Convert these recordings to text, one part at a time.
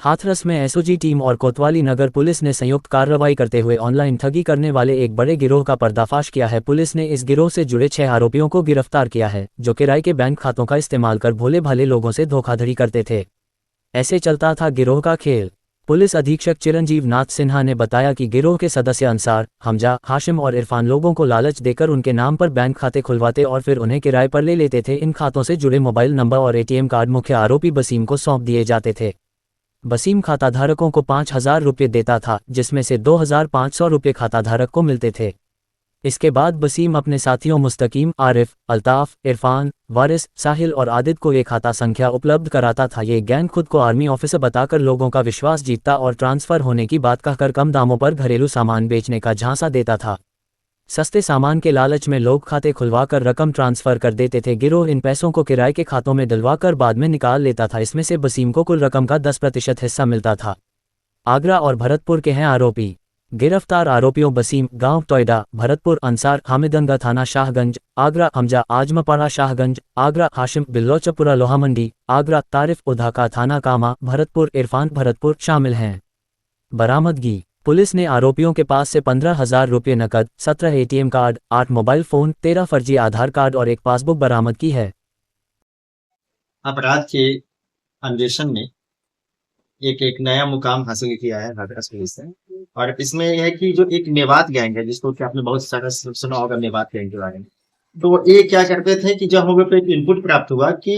हाथरस में SOG team और कोतवाली नगर पुलिस ने संयुक्त कार्रवाई करते हुए ऑनलाइन ठगी करने वाले एक बड़े गिरोह का पर्दाफाश किया है। पुलिस ने इस गिरोह से जुड़े 6 आरोपियों को गिरफ्तार किया है, जो किराए के बैंक खातों का इस्तेमाल कर भोले भाले लोगों से धोखाधड़ी करते थे। ऐसे चलता था गिरोह का खेल। पुलिस अधीक्षक चिरंजीव नाथ सिन्हा ने बताया कि गिरोह के सदस्य अंसार, हमजा, हाशिम और इरफान लोगों को लालच देकर उनके नाम पर बैंक खाते खुलवाते और फिर उन्हें किराए पर ले लेते थे। इन खातों से जुड़े मोबाइल नंबर और एटीएम कार्ड मुख्य आरोपी बसीम को सौंप दिए जाते थे। बसीम खाताधारकों को 5,000 रुपये देता था, जिसमें से 2,500 रुपये खाताधारक को मिलते थे। इसके बाद बसीम अपने साथियों मुस्तकीम, आरिफ, अल्ताफ, इरफान, वारिस, साहिल और आदिद को ये खाता संख्या उपलब्ध कराता था। ये गैंग खुद को आर्मी ऑफिसर बताकर लोगों का विश्वास जीतता और ट्रांसफ़र होने की बात कहकर कम दामों पर घरेलू सामान बेचने का झांसा देता था। सस्ते सामान के लालच में लोग खाते खुलवाकर रकम ट्रांसफ़र कर देते थे। गिरोह इन पैसों को किराए के खातों में डलवाकर बाद में निकाल लेता था। इसमें से बसीम को कुल रकम का 10% हिस्सा मिलता था। आगरा और भरतपुर के हैं आरोपी। गिरफ्तार आरोपियों बसीम, गांव टोयडा, भरतपुर अंसार, हामिदनगा थाना शाहगंज, आगरा हमजा, आजमपाड़ा शाहगंज, आगरा हाशिम, बिल्लोचपुरा लोहामंडी, आगरा तारिफ, उधाका थाना कामा, भरतपुर इरफान, भरतपुर शामिल हैं। बरामदगी। पुलिस ने आरोपियों के पास से 15,000 रुपये नकद, 17 एटीएम कार्ड, 8 मोबाइल फ़ोन, 13 फर्जी आधार कार्ड और एक पासबुक बरामद की है। अपराध के अन्वेषण में एक नया मुकाम हासिल किया है हाथरस पुलिस ने। और इसमें यह है कि जो एक मेवात गैंग है, जिसको कि आपने बहुत सारा सुना होगा मेवात गैंग के बारे में। तो ये क्या करते थे कि जब हम लोग को एक इनपुट प्राप्त हुआ कि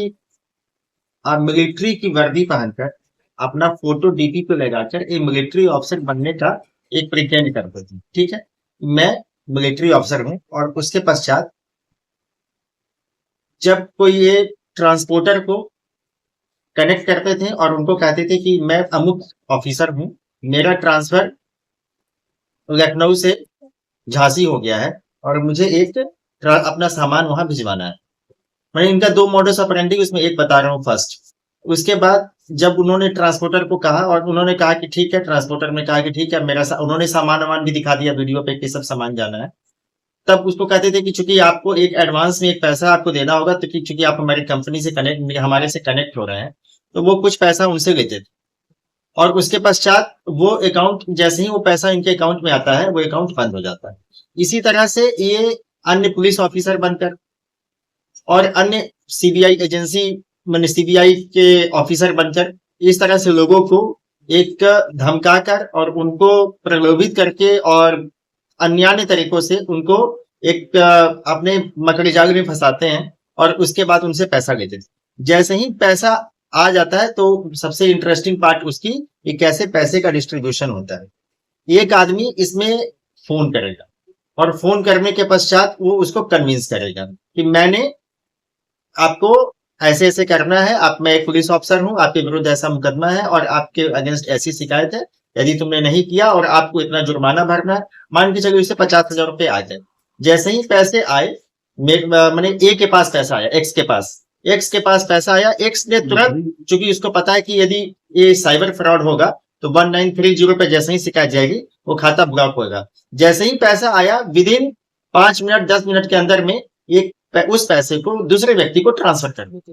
मिलिट्री की वर्दी पहनकर अपना फोटो डीपी पे लगाकर एक मिलिट्री ऑफिसर बनने का एक प्रिटेंड करते थे। ठीक है, मैं मिलिट्री ऑफिसर हूं। और उसके पश्चात जब कोई ये ट्रांसपोर्टर को कनेक्ट करते थे और उनको कहते थे कि मैं अमुक ऑफिसर हूं, मेरा ट्रांसफर लखनऊ से झांसी हो गया है और मुझे एक अपना सामान वहां भिजवाना है। मैं इनका 2 मॉडस ऑपरेंडी उसमें एक बता रहा हूँ फर्स्ट। उसके बाद जब उन्होंने ट्रांसपोर्टर को कहा और उन्होंने कहा कि ठीक है, ट्रांसपोर्टर ने कहा कि ठीक है, उन्होंने सामान भी दिखा दिया वीडियो पे कि सब सामान जाना है। तब उसको कहते थे कि चूंकि आपको एक एडवांस में एक पैसा आपको देना होगा, तो चूंकि आप हमारी कंपनी से हमारे से कनेक्ट हो रहे हैं, तो वो कुछ पैसा उनसे लेते थे। और उसके पश्चात वो अकाउंट, जैसे ही वो पैसा इनके अकाउंट में आता है, वो अकाउंट बंद हो जाता है। इसी तरह से ये अन्य पुलिस ऑफिसर बनकर और अन्य सीबीआई एजेंसी, मैंने सीबीआई के ऑफिसर बनकर इस तरह से लोगों को एक धमकाकर और उनको प्रलोभित करके और अन्य तरीकों से उनको एक अपने मकड़ी जाल में फंसाते हैं और उसके बाद उनसे पैसा लेते हैं। जैसे ही पैसा आ जाता है तो सबसे इंटरेस्टिंग पार्ट उसकी कि कैसे पैसे का डिस्ट्रीब्यूशन होता है। एक आदमी इसमें फोन करेगा और फोन करने के पश्चात वो उसको कन्विंस करेगा कि मैंने आपको ऐसे ऐसे करना है, मैं एक पुलिस ऑफिसर हूं, आपके विरुद्ध ऐसा मुकदमा है और आपके अगेंस्ट ऐसी शिकायत है, यदि तुमने नहीं किया और आपको इतना जुर्माना भरना है। मान के चलिए उससे 50,000 रुपए आ जाए। जैसे ही पैसे आए, मैंने ए के पास पैसा आया, एक्स के पास पैसा आया, एक्स ने तुरंत, चूंकि उसको पता है कि यदि ये साइबर फ्रॉड होगा तो 1930 पे जैसे ही शिकायत जाएगी वो खाता ब्लॉक होगा। जैसे ही पैसा आया, विदिन 5 मिनट 10 मिनट के अंदर में उस पैसे को दूसरे व्यक्ति को ट्रांसफर कर देते।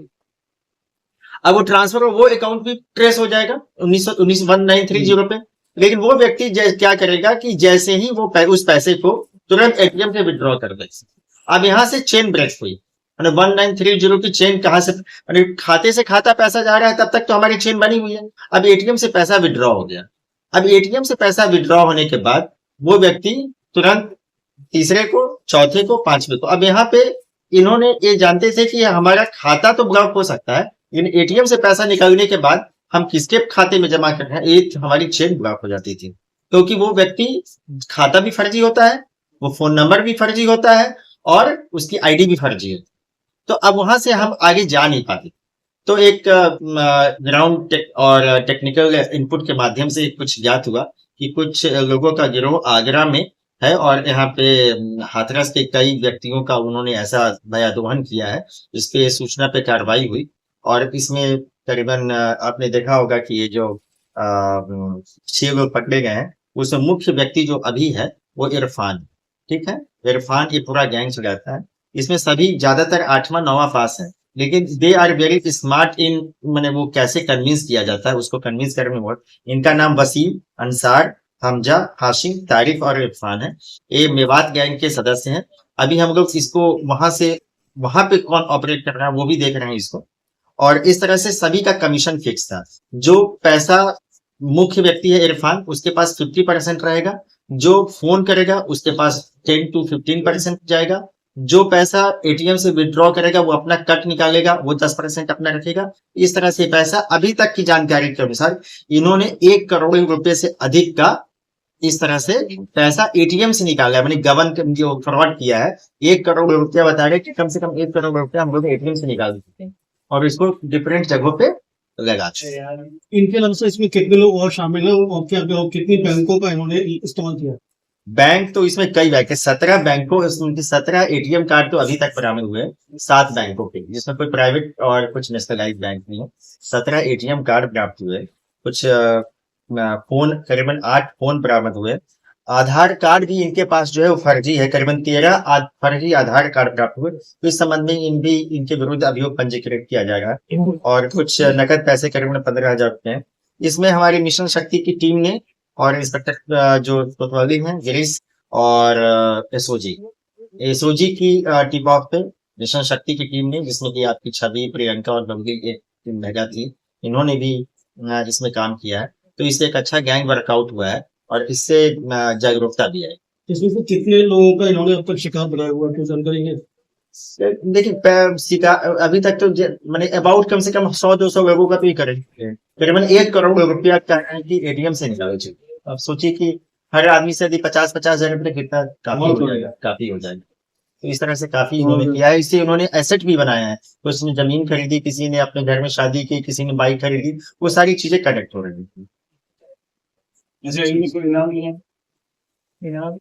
अब वो ट्रांसफर वो अकाउंट भी ट्रेस हो जाएगा 1930 पे। लेकिन वो व्यक्ति क्या करेगा कि जैसे ही वो उस पैसे को तुरंत एटीएम से विड्रॉ कर देगा। अब यहां से चेन ब्रेक हुई। 1930 की चेन कहां से, खाते से खाता पैसा जा रहा है, तब तक तो हमारी चेन बनी हुई है। अब एटीएम से पैसा विड्रॉ हो गया। अब एटीएम से पैसा विड्रॉ होने के बाद वो व्यक्ति तुरंत तीसरे को, चौथे को, पांचवे को। अब यहाँ पे इन्होंने ये जानते थे कि हमारा खाता तो ब्लॉक हो सकता है, लेकिन एटीएम से पैसा निकालने के बाद हम किसके खाते में जमा कर रहे हैं, ये हमारी चेन ब्लॉक हो जाती थी। क्योंकि वो व्यक्ति खाता भी फर्जी होता है, वो फोन नंबर भी फर्जी होता है और उसकी आईडी भी फर्जी है। तो अब वहां से हम आगे जा नहीं पाते। तो एक ग्राउंड और टेक्निकल इनपुट के माध्यम से कुछ ज्ञात हुआ कि कुछ लोगों का गिरोह आगरा में है और यहाँ पे हाथरस के कई व्यक्तियों का उन्होंने ऐसा बयादोहन किया है, जिस पे सूचना पे कार्रवाई हुई। और इसमें करीबन आपने देखा होगा कि ये जो 6 लोग पकड़े गए हैं, उसमें मुख्य व्यक्ति जो अभी है वो इरफान। ठीक है, इरफान ये पूरा गैंग चलाता है। इसमें सभी ज्यादातर 8वां 9वां पास है, लेकिन they are very smart in, मैंने वो कैसे कन्विंस किया जाता है उसको कन्विंस करने में बहुत। इनका नाम वसीम, अंसार, हमजा, हाशिम, तारिफ और इरफान है। ये मेवात गैंग के सदस्य हैं। अभी हम लोग इसको वहां पे कौन ऑपरेट कर रहा है वो भी देख रहे हैं इसको। और इस तरह से सभी का कमीशन फिक्स था। जो पैसा मुख्य व्यक्ति है इरफान, उसके पास 50% रहेगा। जो फोन करेगा उसके पास 10 to 15% जाएगा। जो पैसा एटीएम से विड्रॉ करेगा वो अपना कट निकालेगा, वो 10% अपना रखेगा। इस तरह से पैसा अभी तक की जानकारी के अनुसार इन्होंने 1 करोड़ रुपए से अधिक का इस तरह से पैसा एटीएम से निकाला है। मैंने गबन जो फ्रॉड किया है, 1 करोड़ रुपया बता रहे कि कम से कम 1 करोड़ रुपया हम लोग एटीएम से निकाल देते हैं और इसको डिफरेंट जगहों पे लगा। इनके अलावा सर इसमें कितने लोग और शामिल है और क्या कितनी बैंकों का इन्होंने इस्तेमाल किया? बैंक तो इसमें कई बैंक है, 17 बैंकों, इसमें 17 एटीएम कार्ड तो अभी तक बरामद हुए हैं 7 बैंकों के, जिसमें कोई प्राइवेट और कुछ नेशनलाइज बैंक नहीं है। 17 एटीएम कार्ड प्राप्त हुए, कुछ फोन, करीबन 8 फोन बरामद हुए। आधार कार्ड भी इनके पास जो है वो फर्जी है, करीबन 13 फर्जी आधार कार्ड प्राप्त हुए। तो इस संबंध में इनके विरुद्ध अभियोग पंजीकृत किया जाएगा। और कुछ नकद पैसे करीबन 15,000 रुपए हैं। इसमें हमारी मिशन शक्ति की टीम ने और इंस्पेक्टर जो कोतवाली हैं गिरीश और एसओजी की टीम ऑफ पे मिशन शक्ति की टीम ने, जिसमें कि आपकी छवि, प्रियंका और बबली एक टीम भेजा थी, इन्होंने भी इसमें काम किया है। तो इससे एक अच्छा गैंग वर्कआउट हुआ है और इससे जागरूकता भी है। इसमें से कितने लोगों का इन्होंने अब तक शिकार बनाया हुआ है, कुछ जानकारी है? देखिए अभी तक तो मैंने अबाउट कम से कम 100-200 लोगों का तो ही करेंगे। करीबन 1 करोड़ रुपया का एटीएम से निकाले चाहिए। अब सोचिए कि हर आदमी से यदि 50-50 हजार रुपये कितना काफी हो जाएगा, काफी हो जाएगा। तो इस तरह से काफी इन्होंने किया है। इससे उन्होंने एसेट भी बनाया है। कुछ ने जमीन खरीदी, किसी ने अपने घर में शादी की, किसी ने बाइक खरीदी, वो सारी चीजें कनेक्ट हो रही थी। जैसे इनमें कोई इनाम नहीं है? इनाम